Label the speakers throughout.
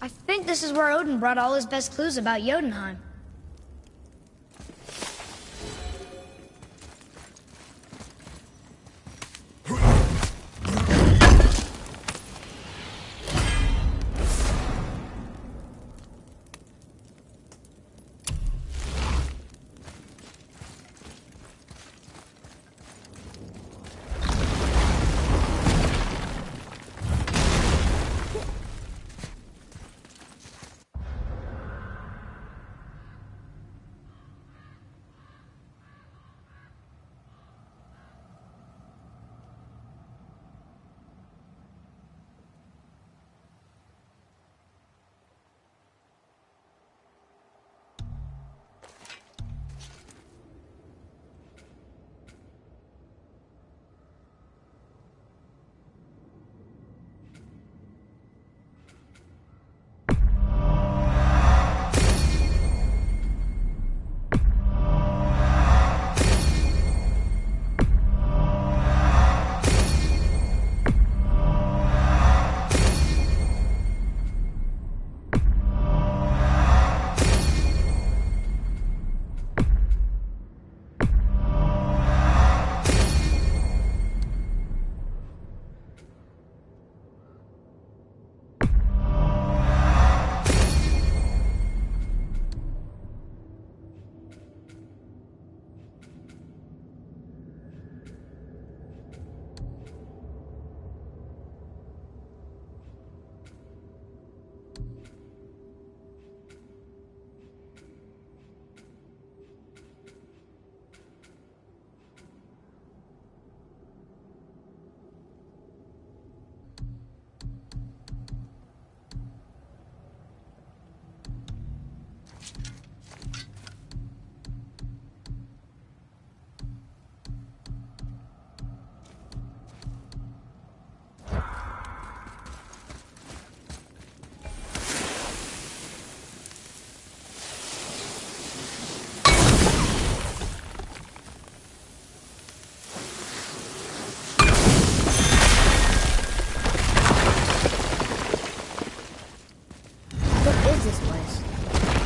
Speaker 1: I think this is where Odin brought all his best clues about Jotunheim.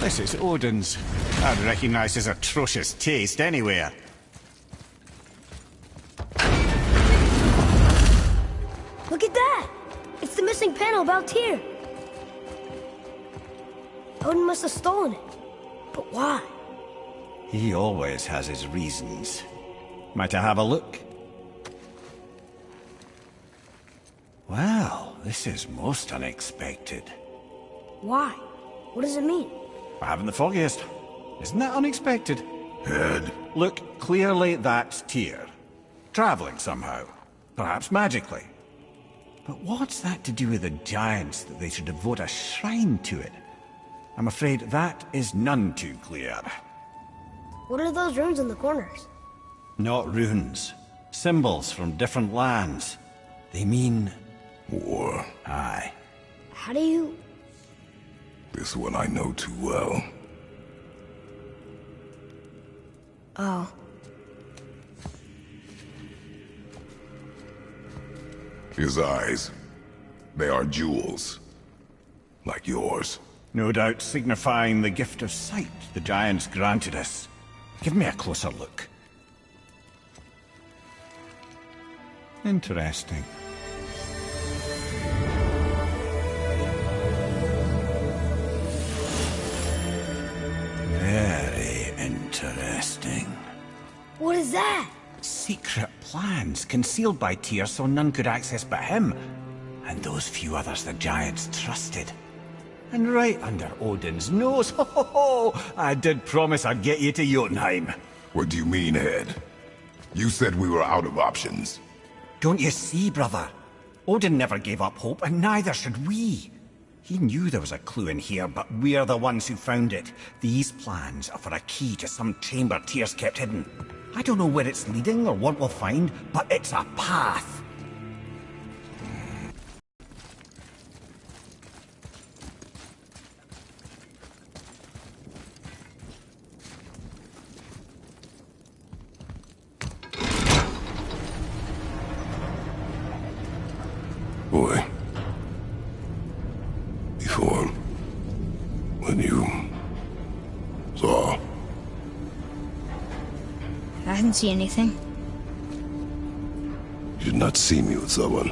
Speaker 2: This is Odin's. I'd recognize his atrocious taste anywhere.
Speaker 1: Look at that! It's the missing panel about Tyr. Odin must have stolen it. But why?
Speaker 2: He always has his reasons. Might I have a look? Well, this is most unexpected.
Speaker 1: Why? What does it mean?
Speaker 2: I haven't the foggiest. Isn't that unexpected?
Speaker 3: Head.
Speaker 2: Look, clearly that's Tyr. Traveling somehow. Perhaps magically. But what's that to do with the giants that they should devote a shrine to it? I'm afraid that is none too clear.
Speaker 1: What are those runes in the corners?
Speaker 2: Not runes. Symbols from different lands. They mean...
Speaker 3: War.
Speaker 2: Aye.
Speaker 1: How do you...
Speaker 3: This one I know too well.
Speaker 1: Oh.
Speaker 3: His eyes. They are jewels. Like yours.
Speaker 2: No doubt signifying the gift of sight the giants granted us. Give me a closer look. Interesting. Very interesting.
Speaker 1: What is that?
Speaker 2: Secret plans concealed by Tyr so none could access but him, and those few others the giants trusted. And right under Odin's nose, ho ho ho! I did promise I'd get you to Jotunheim.
Speaker 3: What do you mean, Head? You said we were out of options.
Speaker 2: Don't you see, brother? Odin never gave up hope, and neither should we. He knew there was a clue in here, but we're the ones who found it. These plans are for a key to some chamber Tyr's kept hidden. I don't know where it's leading or what we'll find, but it's a path.
Speaker 3: Boy. Before
Speaker 1: didn't see anything.
Speaker 3: You did not see me with someone.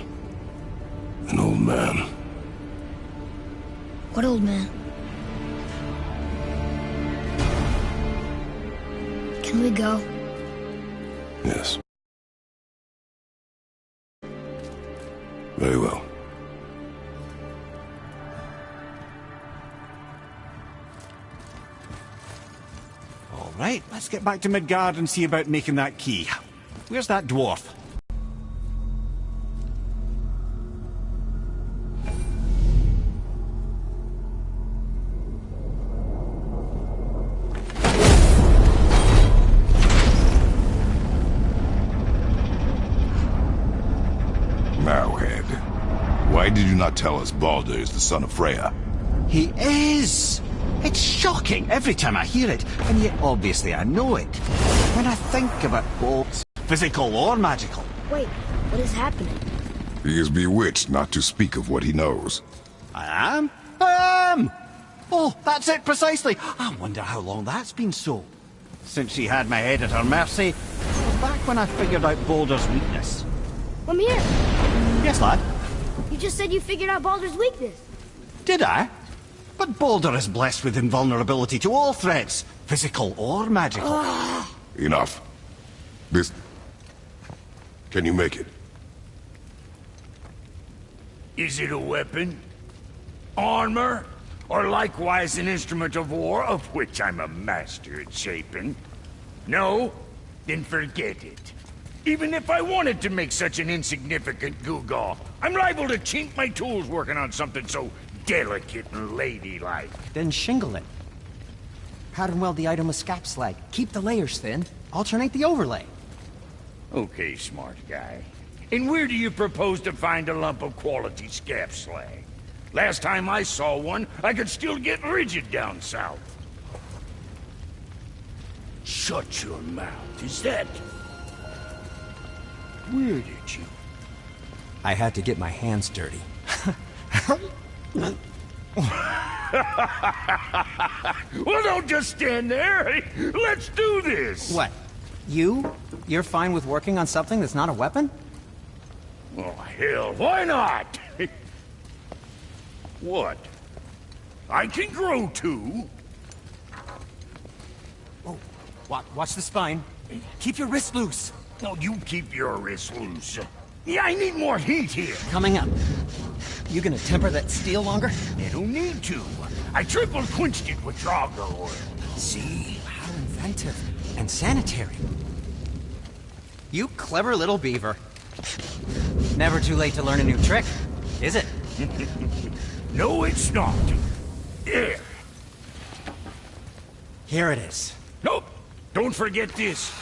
Speaker 3: An old man.
Speaker 1: What old man? Can we go?
Speaker 3: Yes. Very well.
Speaker 2: All right, let's get back to Midgard and see about making that key. Where's that dwarf?
Speaker 3: Marrowhead. Why did you not tell us Baldur is the son of Freya?
Speaker 2: He is! It's shocking every time I hear it, and yet obviously I know it. When I think about both physical or magical.
Speaker 1: Wait, what is happening?
Speaker 3: He is bewitched not to speak of what he knows.
Speaker 2: I am? I am! Oh, that's it precisely. I wonder how long that's been so. Since she had my head at her mercy, or back when I figured out Baldur's weakness.
Speaker 1: I'm here.
Speaker 2: Yes, lad?
Speaker 1: You just said you figured out Baldur's weakness.
Speaker 2: Did I? But Baldur is blessed with invulnerability to all threats, physical or magical.
Speaker 3: Enough. This... Can you make it?
Speaker 4: Is it a weapon? Armor? Or likewise an instrument of war, of which I'm a master at shaping? No? Then forget it. Even if I wanted to make such an insignificant gewgaw, I'm liable to chink my tools working on something so delicate and ladylike.
Speaker 5: Then shingle it. Pattern weld the item with scap slag. Keep the layers thin. Alternate the overlay.
Speaker 4: Okay, smart guy. And where do you propose to find a lump of quality scap slag? Last time I saw one, I could still get rigid down south. Shut your mouth, is that... Where did you...
Speaker 5: I had to get my hands dirty.
Speaker 4: Well, don't just stand there. Let's do this.
Speaker 5: What? You're fine with working on something that's not a weapon?
Speaker 4: Oh, hell, why not? What? I can grow too.
Speaker 5: Oh, watch the spine. Keep your wrist loose.
Speaker 4: No, you keep your wrist loose. Yeah, I need more heat here.
Speaker 5: Coming up. You gonna temper that steel longer?
Speaker 4: You don't need to. I triple quenched it with Drago oil.
Speaker 5: See? How inventive. And sanitary. You clever little beaver. Never too late to learn a new trick, is it?
Speaker 4: No, it's not. There.
Speaker 5: Here it is.
Speaker 4: Nope. Don't forget this.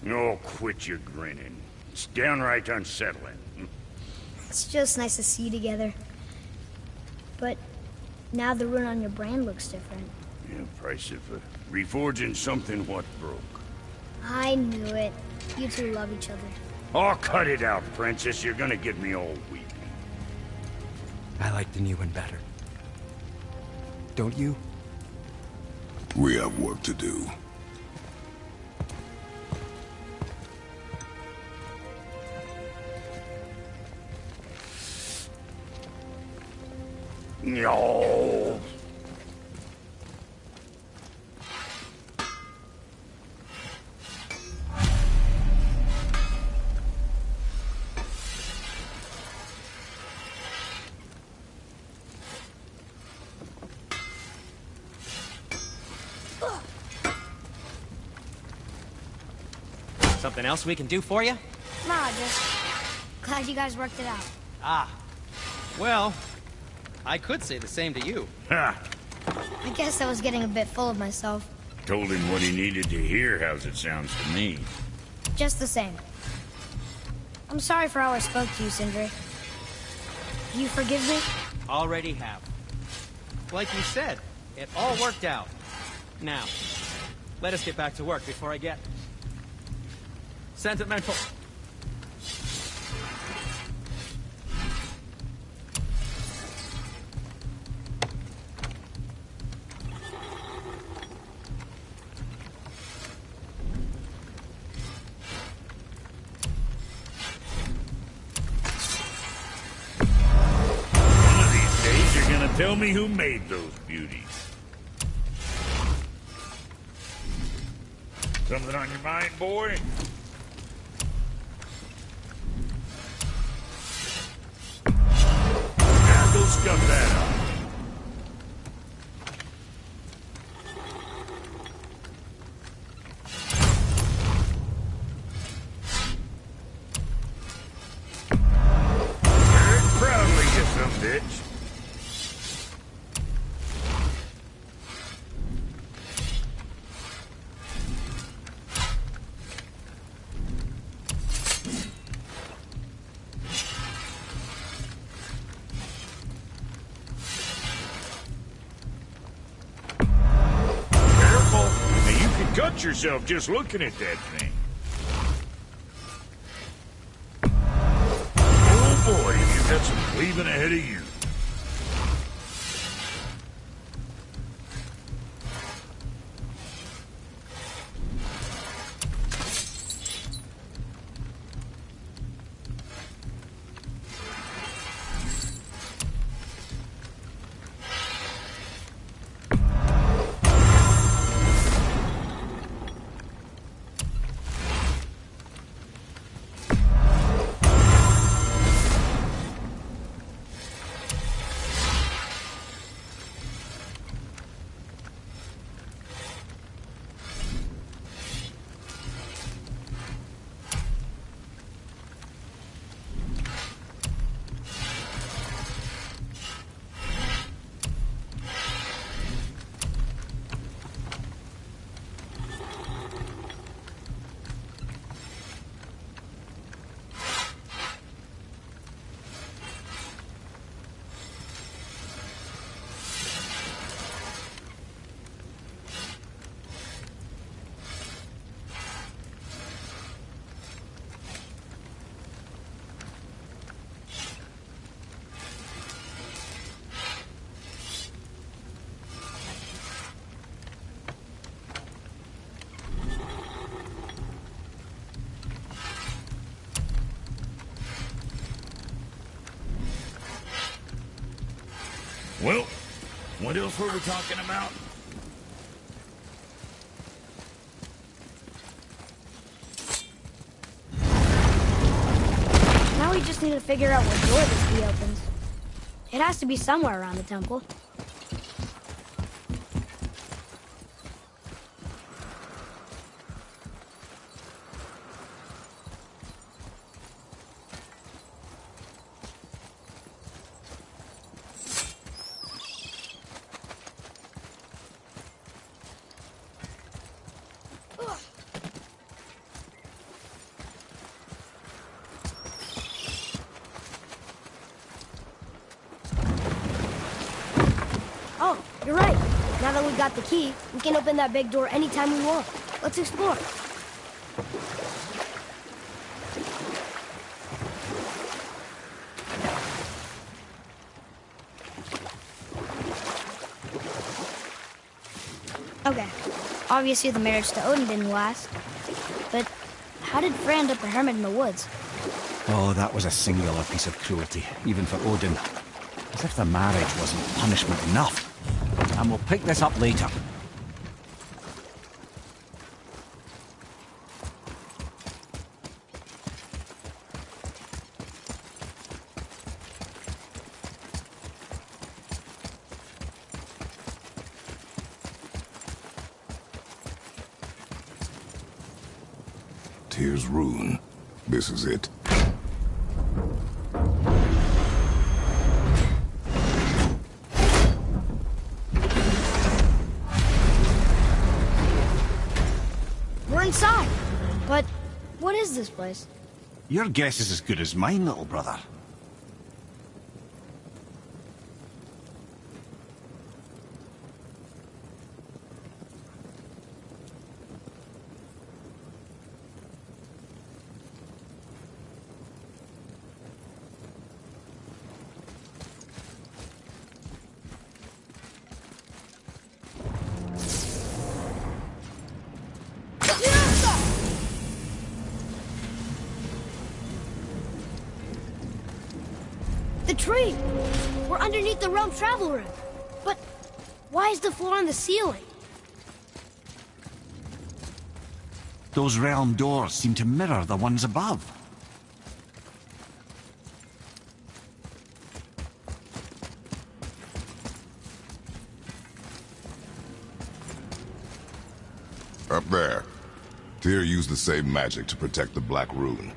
Speaker 4: Oh, quit your grinning. It's downright unsettling.
Speaker 1: It's just nice to see you together. But now the rune on your brand looks different.
Speaker 4: Yeah, price of reforging something what broke.
Speaker 1: I knew it. You two love each other.
Speaker 4: Oh, cut it out, Princess. You're gonna get me all weepy.
Speaker 5: I like the new one better. Don't you?
Speaker 3: We have work to do.
Speaker 4: No.
Speaker 5: Something else we can do for you?
Speaker 1: Nah, just glad you guys worked it out.
Speaker 5: Ah. Well, I could say the same to you.
Speaker 4: Ha!
Speaker 1: I guess I was getting a bit full of myself.
Speaker 4: Told him what he needed to hear, how's it sounds to me.
Speaker 1: Just the same. I'm sorry for how I spoke to you, Sindri. Do you forgive me?
Speaker 5: Already have. Like you said, it all worked out. Now, let us get back to work before I get... Sentimental.
Speaker 4: One of these days, you're gonna tell me who made those beauties. Something on your mind, boy? Now go scuff that up. Very proudly, you some bitch. Careful. Now you can cut yourself just looking at that thing. Oh boy, you've got some cleaving ahead of you. Well, what else were we talking about?
Speaker 1: Now we just need to figure out what door this key opens. It has to be somewhere around the temple. Oh, you're right. Now that we got the key, we can open that big door anytime we want. Let's explore. Okay. Obviously the marriage to Odin didn't last. But how did Frey end up a hermit in the woods?
Speaker 2: Oh, that was a singular piece of cruelty, even for Odin. As if the marriage wasn't punishment enough. And we'll pick this up later.
Speaker 3: Tyr's rune. This is it.
Speaker 1: We're inside. But what is this place?
Speaker 2: Your guess is as good as mine, little brother.
Speaker 1: tree! We're underneath the realm travel room. But why is the floor on the ceiling?
Speaker 2: Those realm doors seem to mirror the ones above.
Speaker 3: Up there. Tyr used the same magic to protect the Black Rune.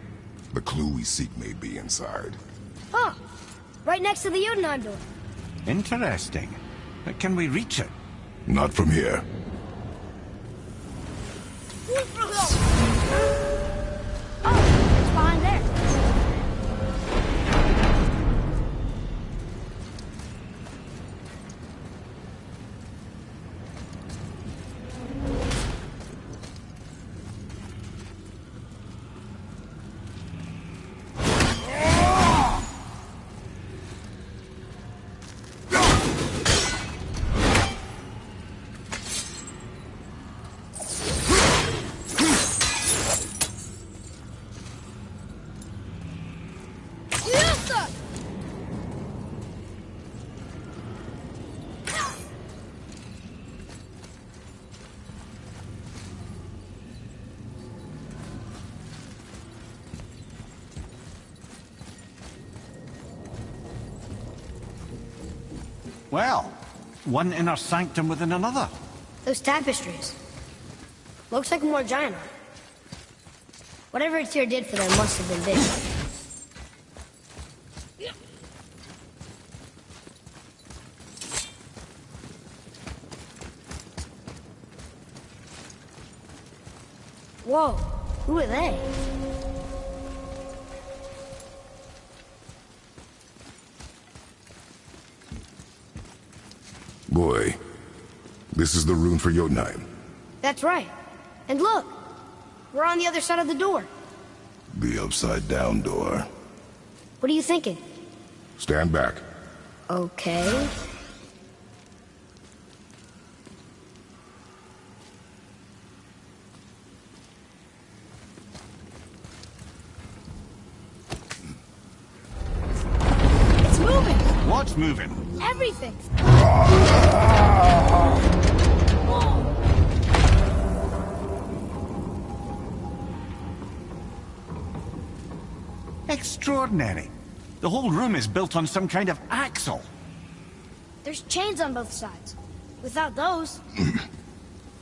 Speaker 3: The clue we seek may be inside.
Speaker 1: Huh. Right next to the Jotunheim door.
Speaker 2: Interesting. But can we reach it?
Speaker 3: Not from here.
Speaker 1: Oh, it's behind there.
Speaker 2: Well, one inner sanctum within another.
Speaker 1: Those tapestries. Looks like more giant art. Whatever Tyr did for them must have been big. Whoa, who are they?
Speaker 3: Boy, this is the rune for Jotunheim.
Speaker 1: That's right. And look, we're on the other side of the door.
Speaker 3: The upside-down door.
Speaker 1: What are you thinking?
Speaker 3: Stand back.
Speaker 1: Okay. It's moving!
Speaker 2: What's moving?
Speaker 1: Everything!
Speaker 2: Extraordinary. The whole room is built on some kind of axle.
Speaker 1: There's chains on both sides. Without those...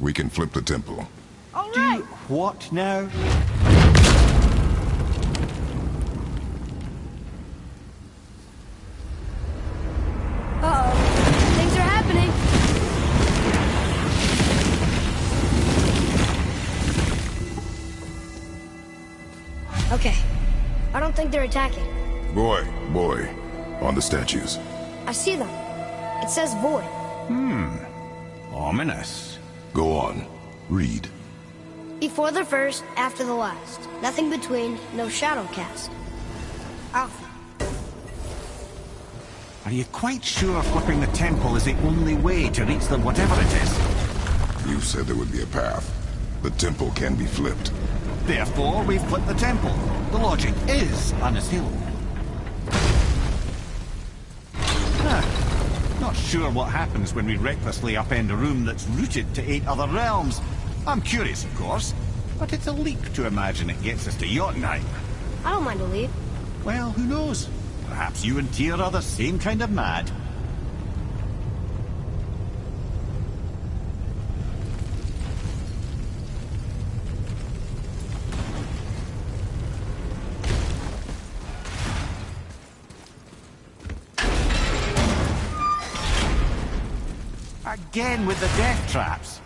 Speaker 3: We can flip the temple.
Speaker 1: All right!
Speaker 2: What now?
Speaker 1: Uh-oh. Things are happening. Okay. I don't think they're attacking.
Speaker 3: Boy, on the statues.
Speaker 1: I see them. It says void.
Speaker 2: Ominous.
Speaker 3: Go on. Read.
Speaker 1: Before the first, after the last. Nothing between, no shadow cast. Alpha.
Speaker 2: Are you quite sure flipping the temple is the only way to reach them, whatever it is?
Speaker 3: You said there would be a path. The temple can be flipped.
Speaker 2: Therefore, we've flipped the temple. The logic is unassailable. Not sure what happens when we recklessly upend a room that's rooted to 8 other realms. I'm curious, of course, but it's a leap to imagine it gets us to Jotunheim.
Speaker 1: I don't mind a lead.
Speaker 2: Well, who knows? Perhaps you and Tyr are the same kind of mad. Again with the death traps.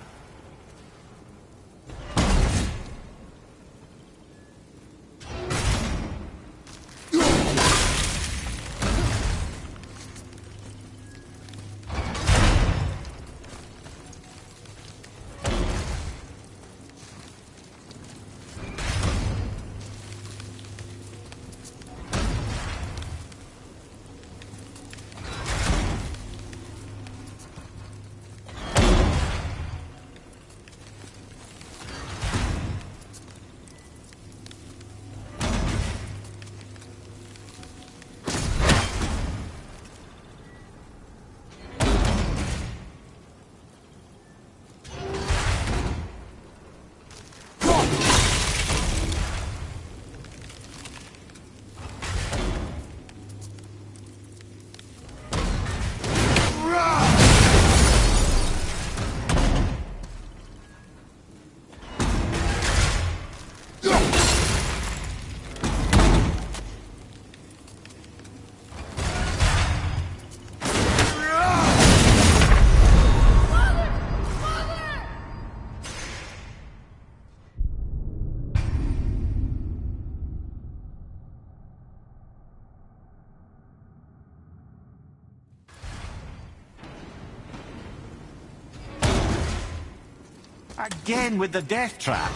Speaker 2: Again with the death trap.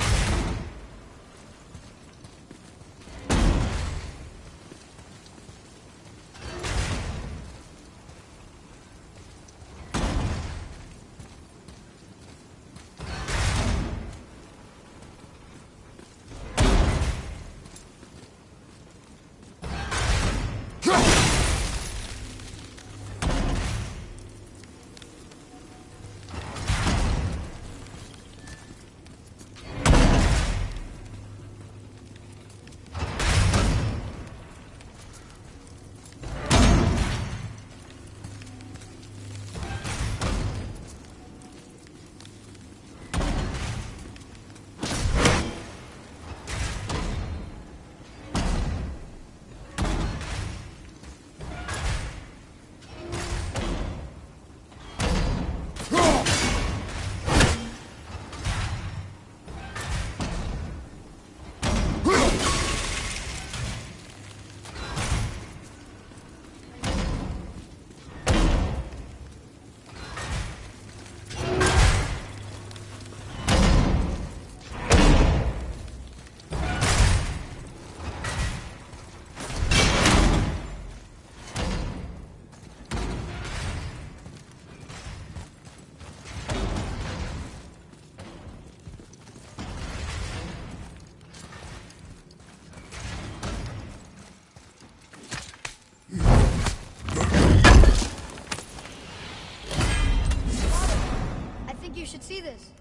Speaker 1: You should see this.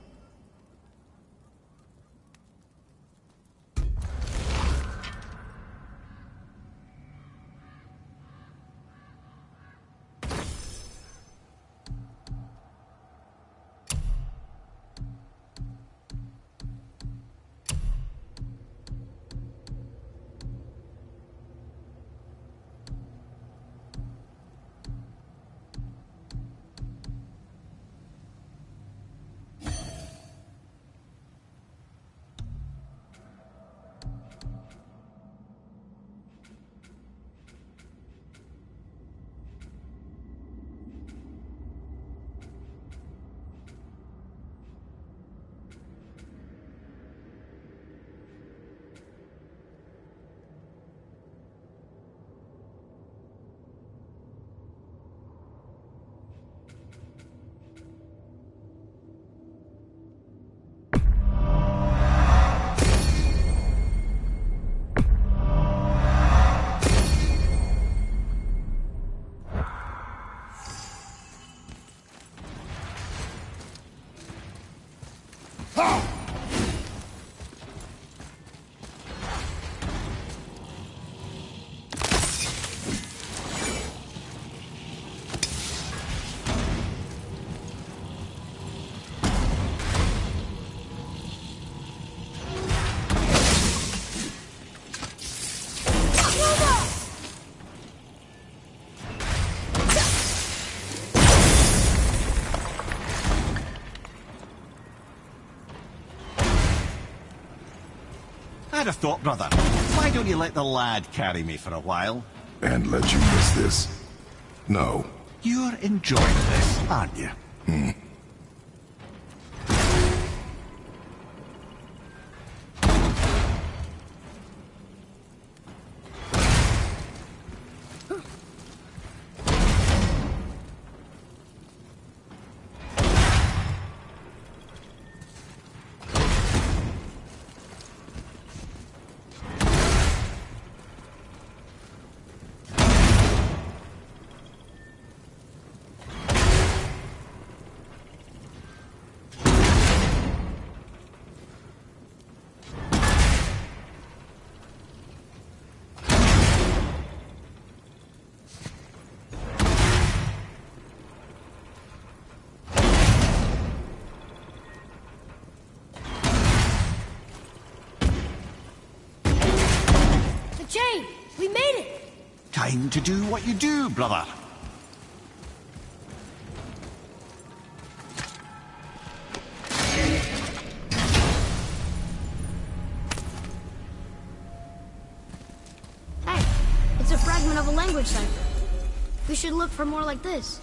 Speaker 2: I'd have thought, brother. Why don't you let the lad carry me for a while?
Speaker 3: And let you miss this? No.
Speaker 2: You're enjoying this, aren't you?
Speaker 1: Jane, we made it!
Speaker 2: Time to do what you do, brother.
Speaker 1: Hey, it's a fragment of a language cipher. We should look for more like this.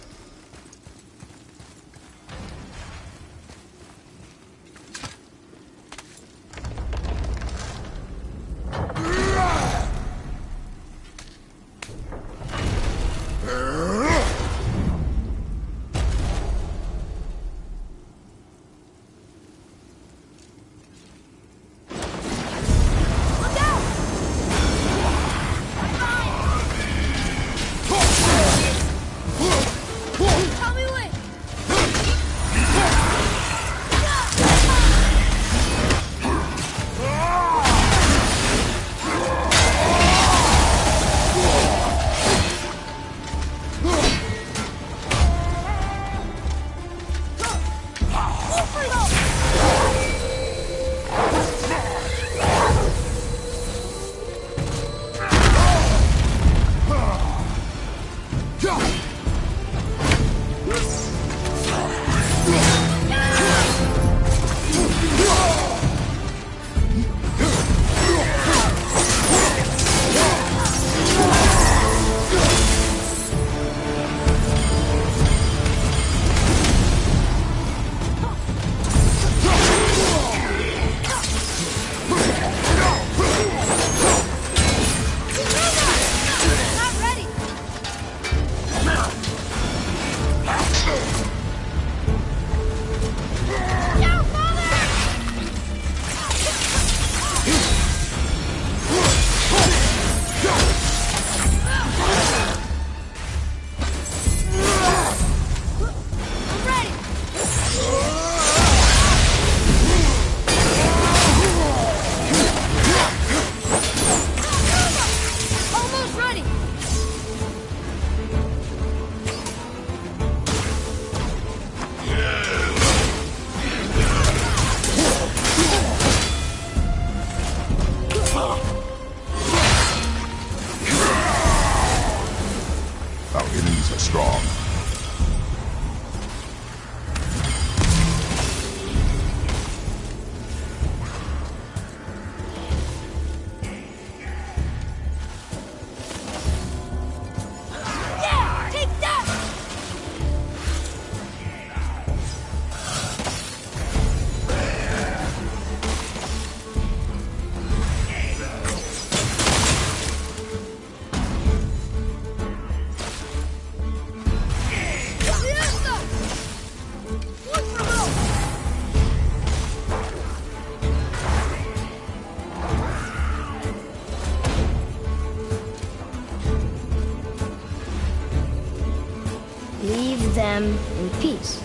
Speaker 1: Leave them in peace.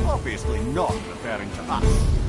Speaker 2: Obviously not referring to us.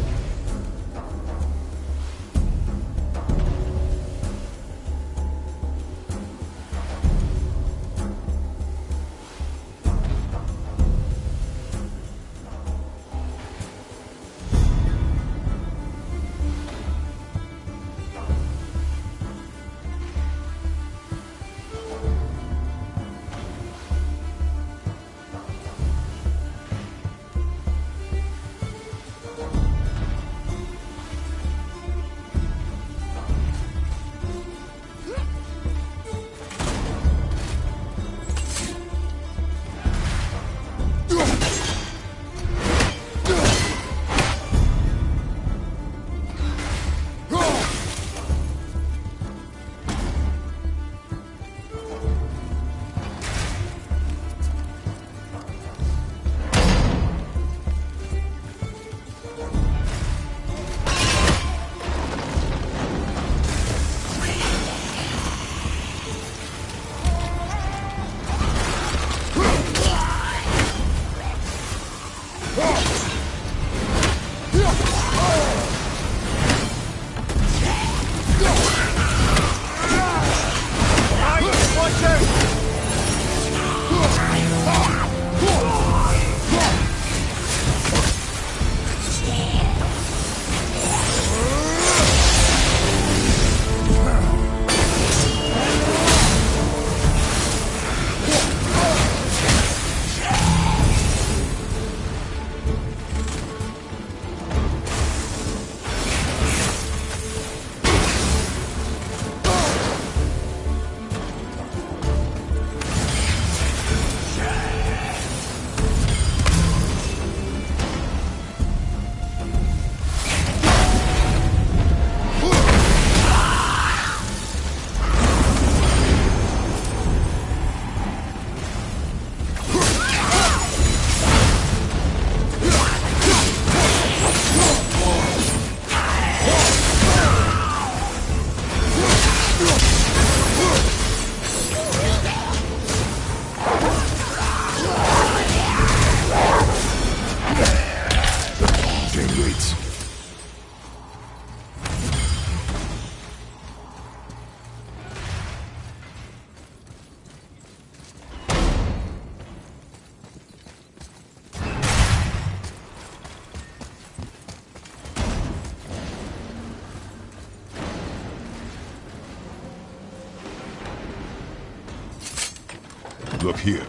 Speaker 3: Look here.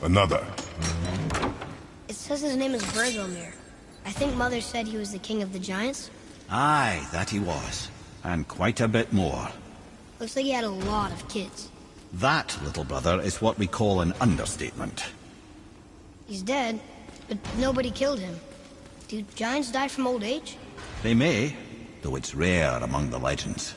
Speaker 3: Another.
Speaker 1: It says his name is Bergomir. I think Mother said he was the king of the giants.
Speaker 2: Aye, that he was. And quite a bit more.
Speaker 1: Looks like he had a lot of kids.
Speaker 2: That, little brother, is what we call an understatement.
Speaker 1: He's dead, but nobody killed him. Do giants die from old age?
Speaker 2: They may, though it's rare among the legends.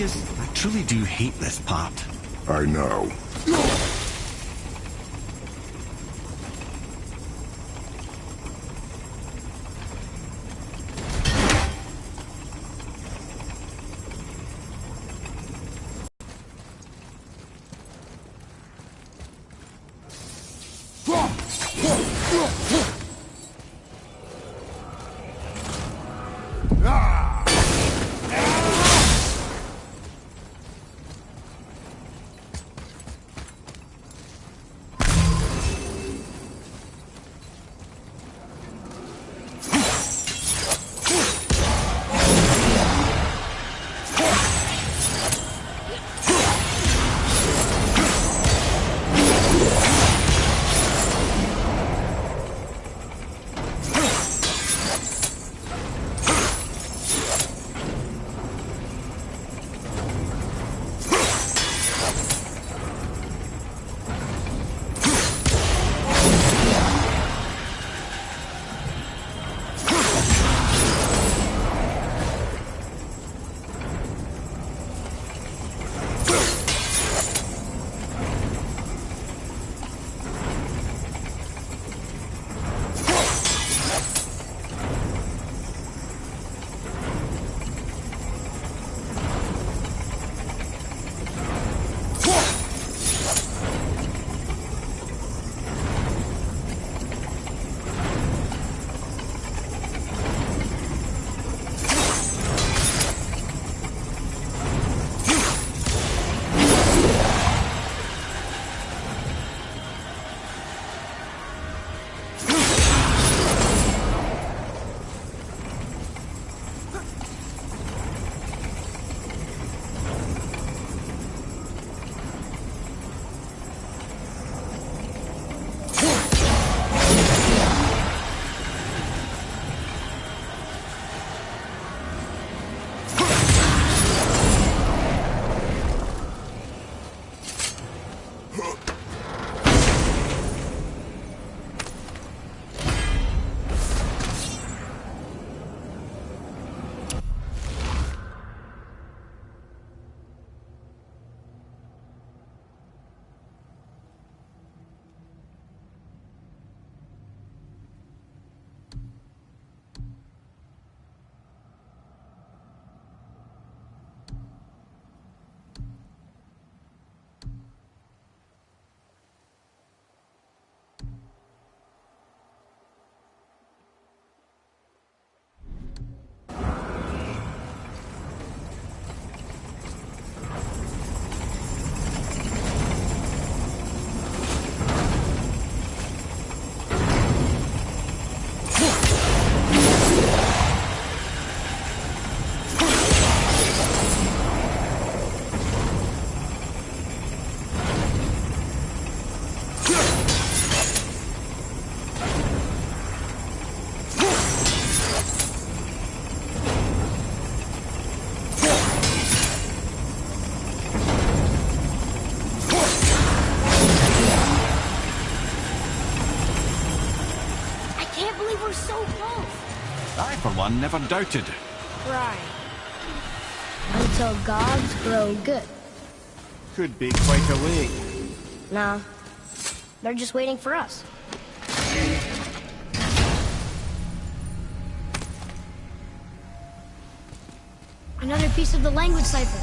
Speaker 2: I truly do hate this part.
Speaker 3: I know.
Speaker 2: one never doubted.
Speaker 1: Right. Until gods grow good.
Speaker 2: Could be quite a wait.
Speaker 1: Nah. They're just waiting for us. Another piece of the language cipher.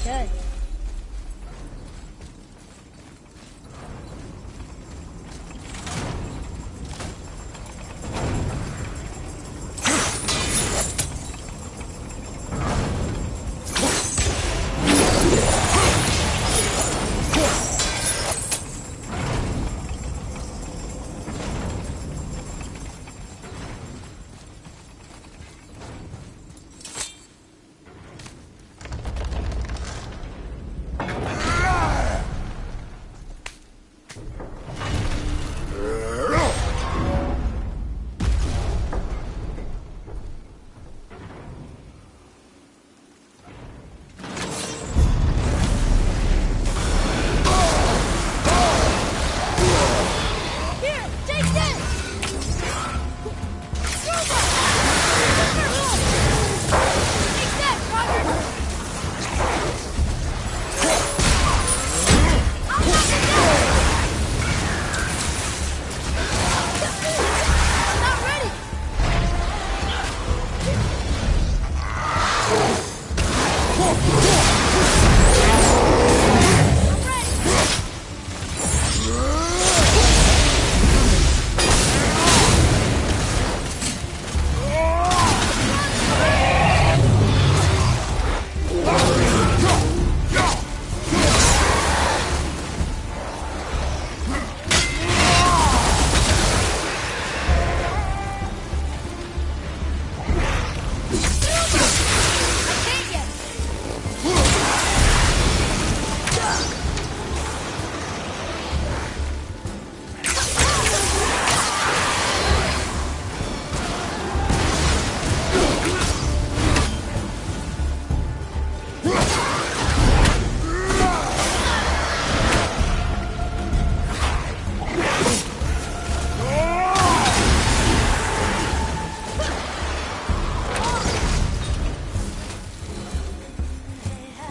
Speaker 1: Good.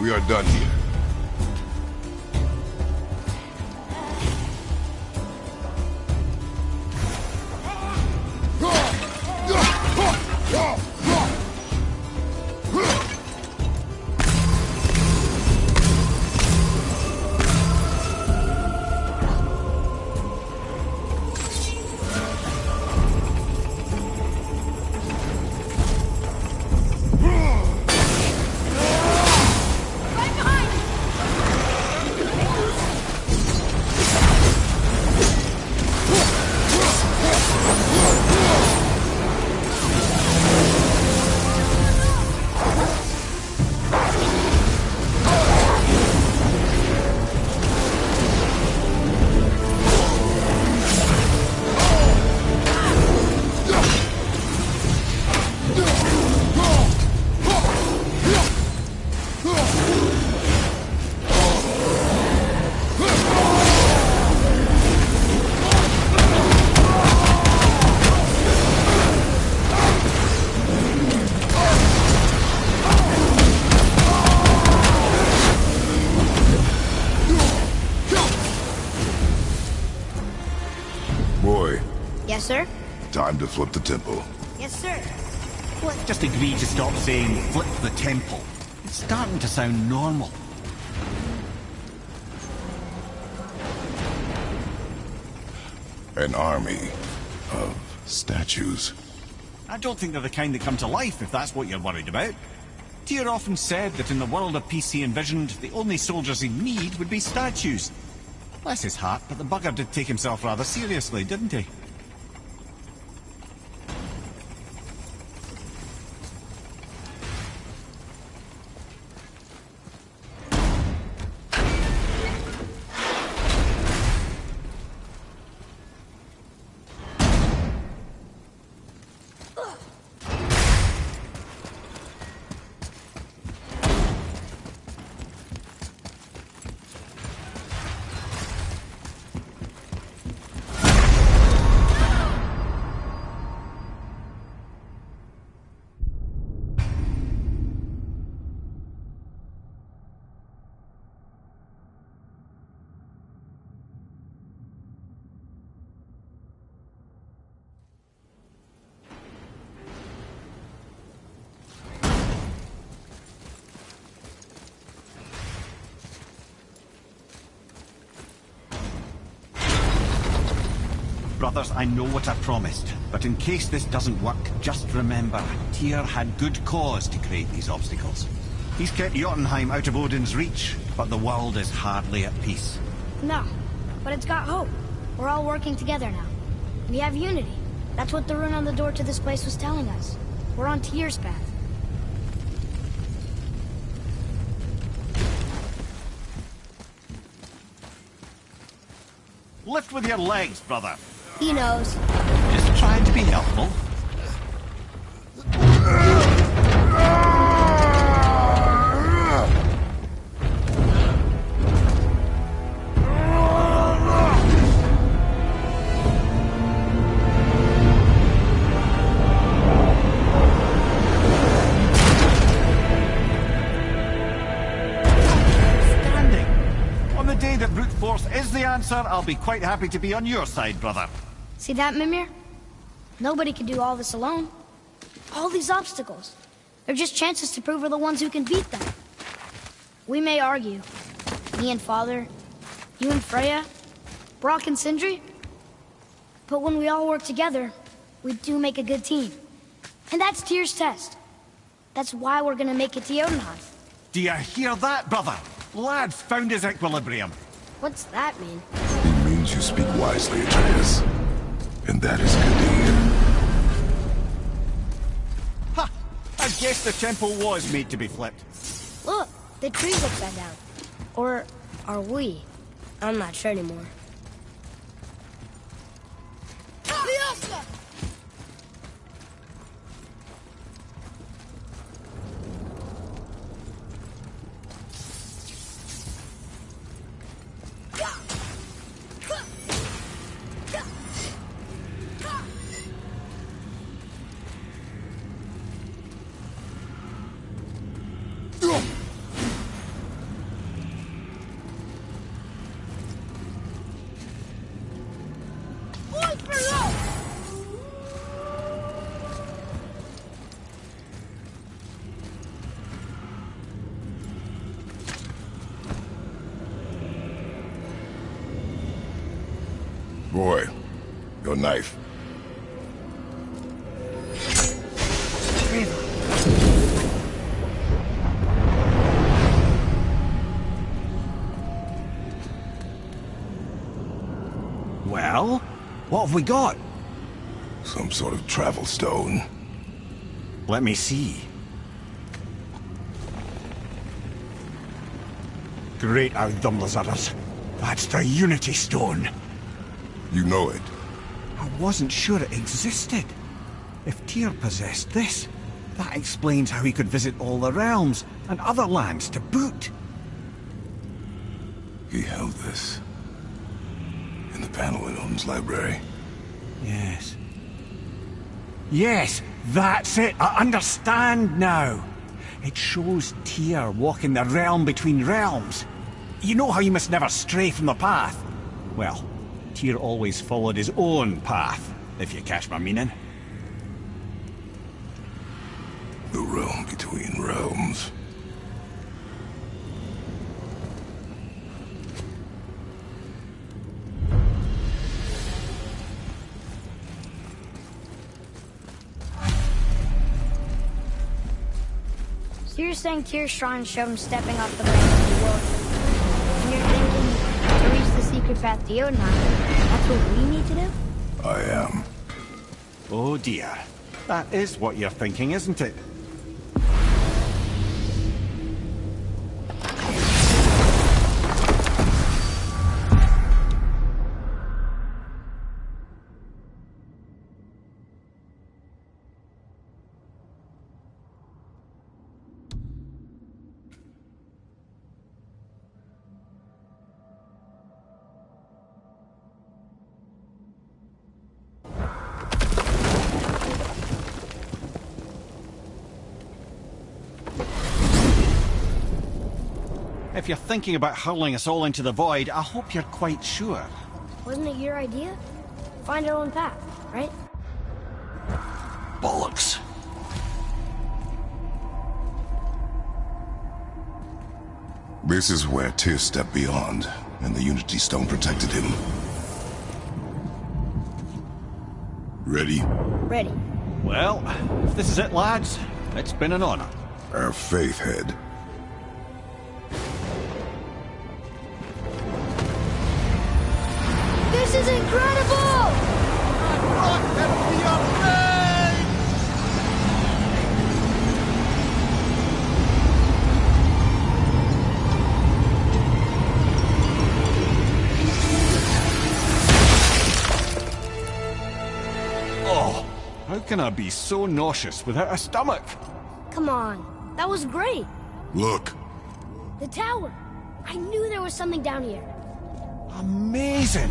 Speaker 3: We are done here. Boy,
Speaker 1: Yes, sir?
Speaker 3: time to flip the temple.
Speaker 1: Yes, sir.
Speaker 2: Just agree to stop saying flip the temple. It's starting to sound normal.
Speaker 3: An army of statues.
Speaker 2: I don't think they're the kind that come to life, if that's what you're worried about. Tyr often said that in the world of peace he envisioned, the only soldiers he'd need would be statues. Bless his heart, but the bugger did take himself rather seriously, didn't he? brothers, I know what I promised. But in case this doesn't work, just remember, Tyr had good cause to create these obstacles. He's kept Jotunheim out of Odin's reach, but the world is hardly at peace.
Speaker 1: No, but it's got hope. We're all working together now. We have unity. That's what the rune on the door to this place was telling us. We're on Tyr's path.
Speaker 2: Lift with your legs, brother.
Speaker 1: He knows.
Speaker 2: Just trying to be helpful. Is the answer, I'll be quite happy to be on your side, brother.
Speaker 1: See that, Mimir? Nobody can do all this alone. All these obstacles. They're just chances to prove we're the ones who can beat them. We may argue. Me and Father, you and Freya, Brock and Sindri. But when we all work together, we do make a good team. And that's Tyr's test. That's why we're gonna make it to Jotunheim.
Speaker 2: Do you hear that, brother? Lad's found his equilibrium.
Speaker 1: What's that mean?
Speaker 3: It means you speak wisely, Atreus. And that is good to hear.
Speaker 2: Ha! I guess the temple was made to be flipped.
Speaker 1: Look, the tree's upside down. Or are we? I'm not sure anymore.
Speaker 3: Boy, your knife.
Speaker 2: Well, what have we got?
Speaker 3: Some sort of travel stone.
Speaker 2: Let me see. Great Outdumblers. That's the Unity Stone.
Speaker 3: You know it.
Speaker 2: I wasn't sure it existed. If Tyr possessed this, that explains how he could visit all the realms and other lands to boot.
Speaker 3: He held this in the panel in Odin's library.
Speaker 2: Yes. Yes, that's it. I understand now. It shows Tyr walking the realm between realms. You know how you must never stray from the path? Well, Tyr always followed his own path, if you catch my meaning.
Speaker 3: The realm between realms.
Speaker 1: So you're saying Tyr's shrine showed him stepping off the branch of the world. And you're thinking to reach the secret path to Jotunheim, that's what we need to do?
Speaker 3: I am.
Speaker 2: Oh dear. That is what you're thinking, isn't it? If you're thinking about hurling us all into the void, I hope you're quite sure.
Speaker 1: Wasn't it your idea? Find our own path, right?
Speaker 2: Bollocks.
Speaker 3: This is where Tyr stepped beyond, and the Unity Stone protected him. Ready?
Speaker 1: Ready.
Speaker 2: Well, if this is it, lads, it's been an honor.
Speaker 3: Our faith head.
Speaker 1: This is incredible!
Speaker 2: Oh, how can I be so nauseous without a stomach?
Speaker 1: Come on, that was great.
Speaker 3: Look.
Speaker 1: The tower. I knew there was something down here.
Speaker 2: Amazing!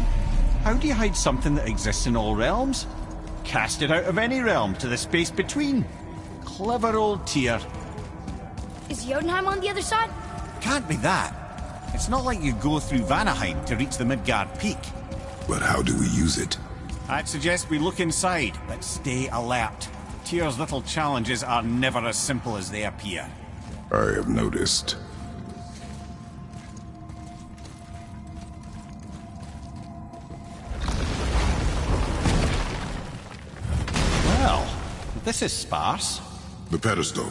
Speaker 2: How do you hide something that exists in all realms? Cast it out of any realm to the space between. Clever old Tyr.
Speaker 1: Is Jotunheim on the other side?
Speaker 2: Can't be that. It's not like you go through Vanaheim to reach the Midgard Peak.
Speaker 3: But how do we use it?
Speaker 2: I'd suggest we look inside, but stay alert. Tyr's little challenges are never as simple as they appear.
Speaker 3: I have noticed.
Speaker 2: Well, this is sparse.
Speaker 3: The pedestal.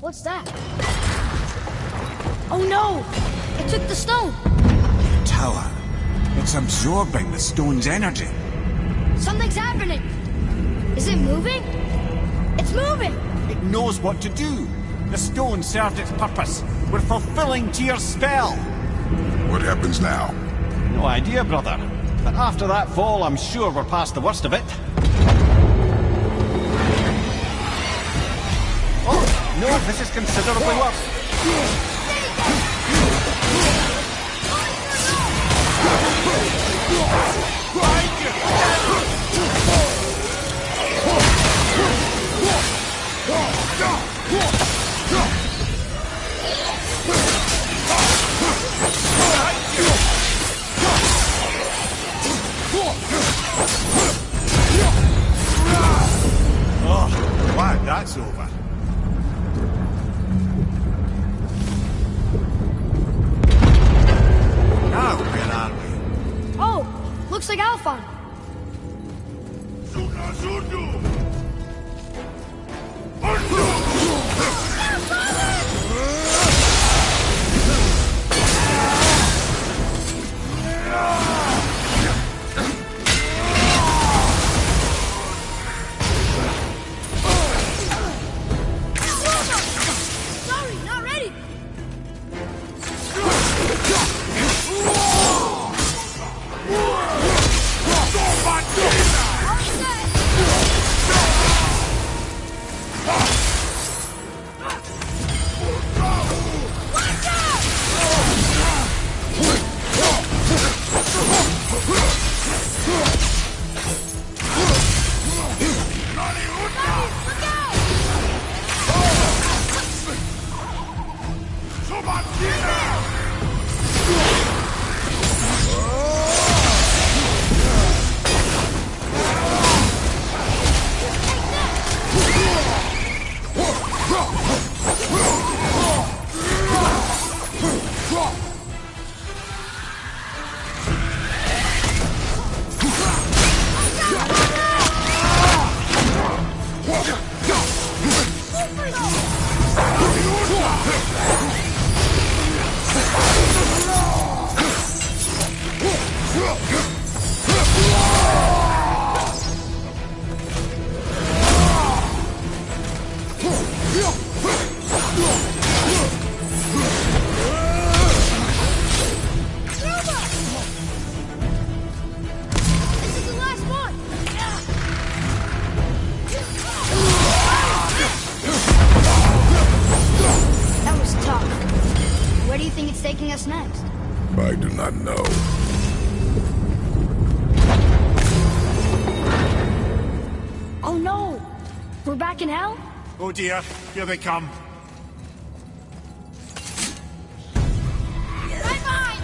Speaker 1: What's that? Oh no! It took the stone!
Speaker 2: Tower. It's absorbing the stone's energy.
Speaker 1: Something's happening! Is it moving? It's moving!
Speaker 2: It knows what to do. The stone served its purpose. We're fulfilling Tyr's spell.
Speaker 3: What happens now?
Speaker 2: No idea, brother. But after that fall, I'm sure we're past the worst of it. Oh, no, this is considerably worse. Oh, glad that's over. Now, where are we?
Speaker 1: Oh, looks like Alphon. Sorry, not ready. Taking us next?
Speaker 3: I do not know.
Speaker 1: Oh no! We're back in hell?
Speaker 2: Oh dear, here they come.
Speaker 1: Bye-bye!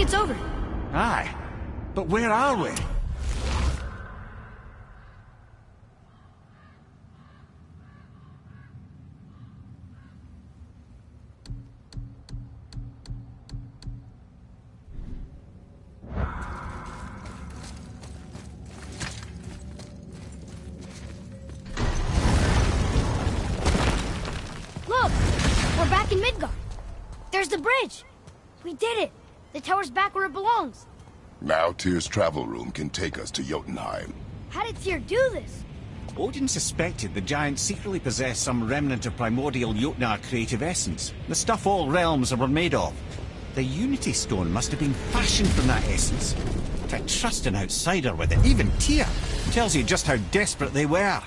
Speaker 1: It's over.
Speaker 2: Aye. But where are we?
Speaker 1: Look! We're back in Midgard. There's the bridge. We did it. The tower's back where it belongs.
Speaker 3: Now Tyr's travel room can take us to Jotunheim.
Speaker 1: How did Tyr do this?
Speaker 2: Odin suspected the giants secretly possessed some remnant of primordial Jotnar creative essence. The stuff all realms were made of. The Unity Stone must have been fashioned from that essence. To trust an outsider with it, even Tyr, tells you just how desperate they were.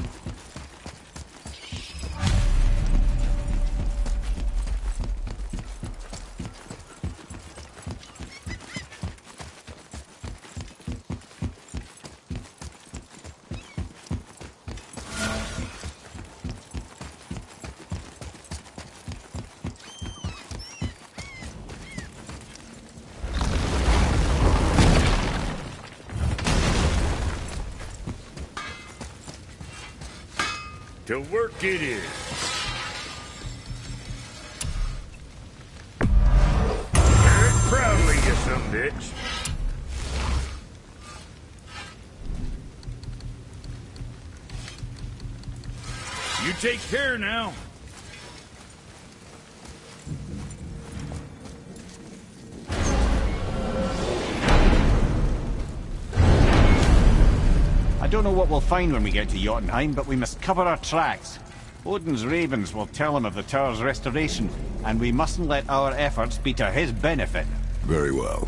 Speaker 4: To work it is. Bear it proudly, you some bitch. You take care now.
Speaker 2: I don't know what we'll find when we get to Jotunheim, but we must cover our tracks. Odin's ravens will tell him of the tower's restoration, and we mustn't let our efforts be to his benefit.
Speaker 3: Very well.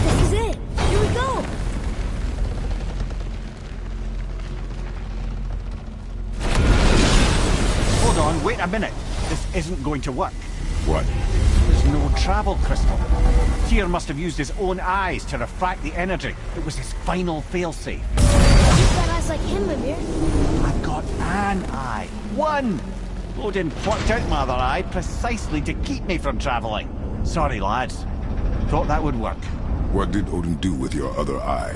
Speaker 1: This is it. Here we go.
Speaker 2: Hold on, wait a minute. This isn't going to work.
Speaker 3: What?
Speaker 2: There's no travel crystal. Tyr must have used his own eyes to refract the energy. It was his final failsafe.
Speaker 1: You've got eyes like him, Mimir.
Speaker 2: I've got an eye. One! Odin plucked out my other eye precisely to keep me from traveling. Sorry, lads. Thought that would work.
Speaker 3: What did Odin do with your other eye?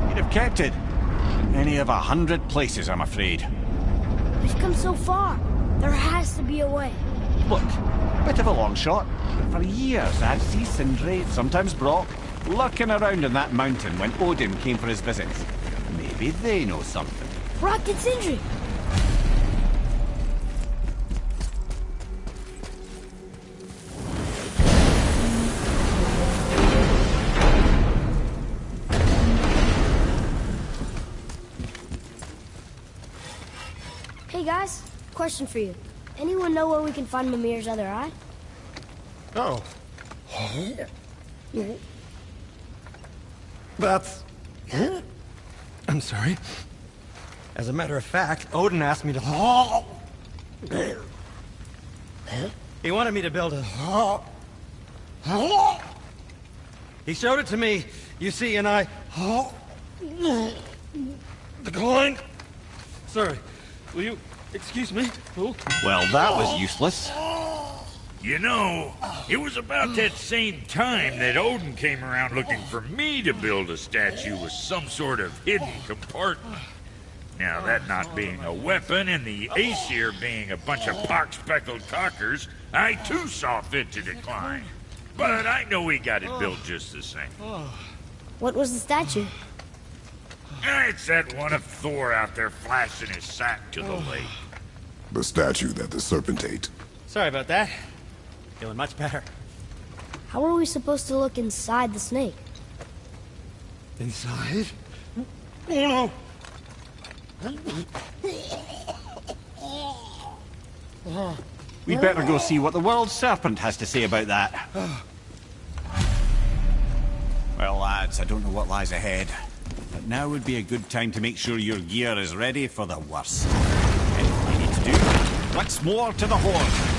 Speaker 2: He'd have kept it. In any of 100 places, I'm afraid.
Speaker 1: We've come so far. There has to be a way.
Speaker 2: Look, bit of a long shot, but for years I'd see Sindri, sometimes Brock, lurking around in that mountain when Odin came for his visits. Maybe they know something.
Speaker 1: Brock and Sindri. Hey guys, question for you. Anyone know where we can find Mimir's other eye?
Speaker 6: Oh. That's... I'm sorry. As a matter of fact, Odin asked me to... He wanted me to build a... He showed it to me, you see, and I... Declined. Sorry. Will you excuse me? Oh.
Speaker 2: Well, that was useless.
Speaker 4: You know, it was about that same time that Odin came around looking for me to build a statue with some sort of hidden compartment. Now, that not being a weapon and the Aesir being a bunch of pock-speckled cockers, I too saw fit to decline. But I know we got it built just the same.
Speaker 1: What was the statue?
Speaker 4: It's that one of Thor out there flashing his sack to the lake.
Speaker 3: The statue that the serpent ate.
Speaker 6: Sorry about that. Feeling much better.
Speaker 1: How are we supposed to look inside the snake?
Speaker 6: Inside? Oh no!
Speaker 2: We'd better go see what the world serpent has to say about that. Well, lads, I don't know what lies ahead. but now would be a good time to make sure your gear is ready for the worst. Anything you need to do, once more to the Horde.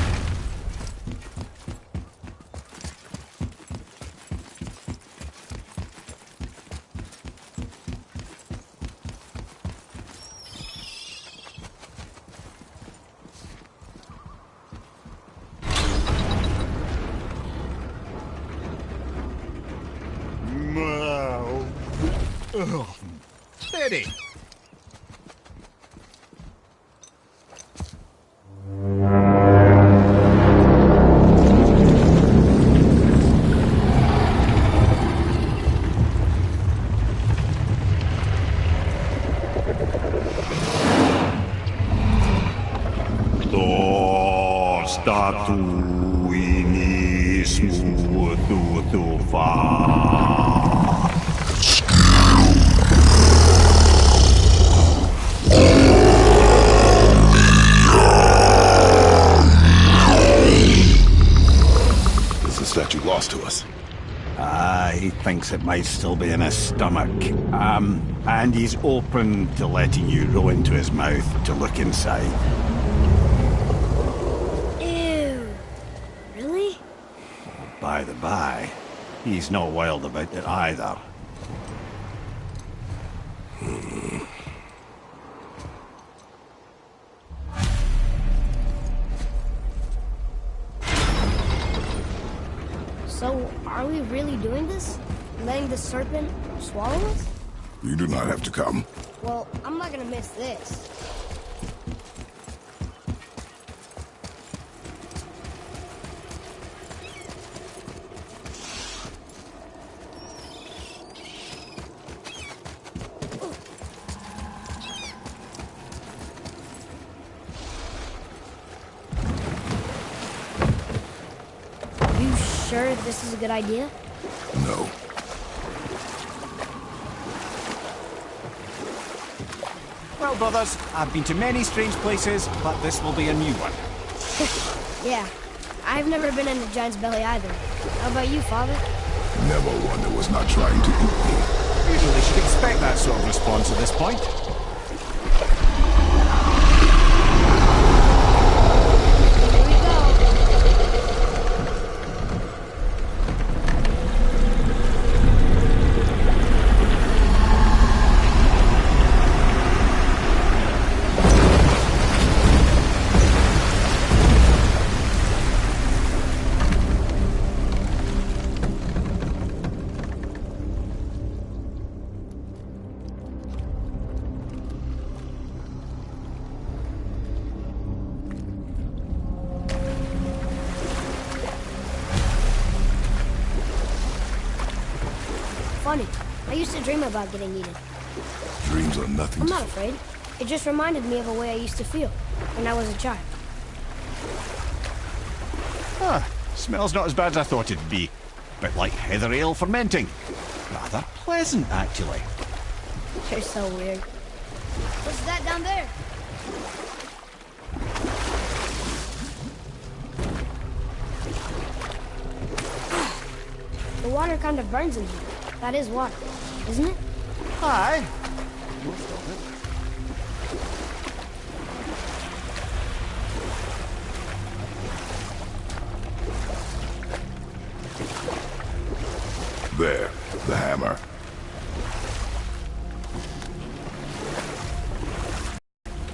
Speaker 2: Steady.
Speaker 7: Statu inismu tutufa.
Speaker 3: Is the statue lost to us?
Speaker 2: He thinks it might still be in his stomach. And he's open to letting you row into his mouth to look inside.
Speaker 1: Ew. Really?
Speaker 2: By the by, he's not wild about it either.
Speaker 1: So, are we really doing this? Letting the serpent swallow us?
Speaker 3: You do not have to come.
Speaker 1: Well, I'm not gonna miss this. You sure this is a good idea?
Speaker 3: No.
Speaker 2: Well, brothers, I've been to many strange places, but this will be a new one.
Speaker 1: Yeah. I've never been in a giant's belly either. How about you, Father?
Speaker 3: Never one that was not trying to eat me.
Speaker 2: Usually should expect that sort of response at this point.
Speaker 1: Here we go. Funny. I used to dream about getting eaten.
Speaker 3: Dreams are nothing
Speaker 1: I'm
Speaker 3: to...
Speaker 1: not afraid. It just reminded me of a way I used to feel when I was a child.
Speaker 2: Smells not as bad as I thought it'd be. Bit like heather ale fermenting. Rather pleasant, actually.
Speaker 1: You're so weird. What's that down there? The water kind of burns in here. That is water, isn't it?
Speaker 2: Aye.
Speaker 3: There, the hammer.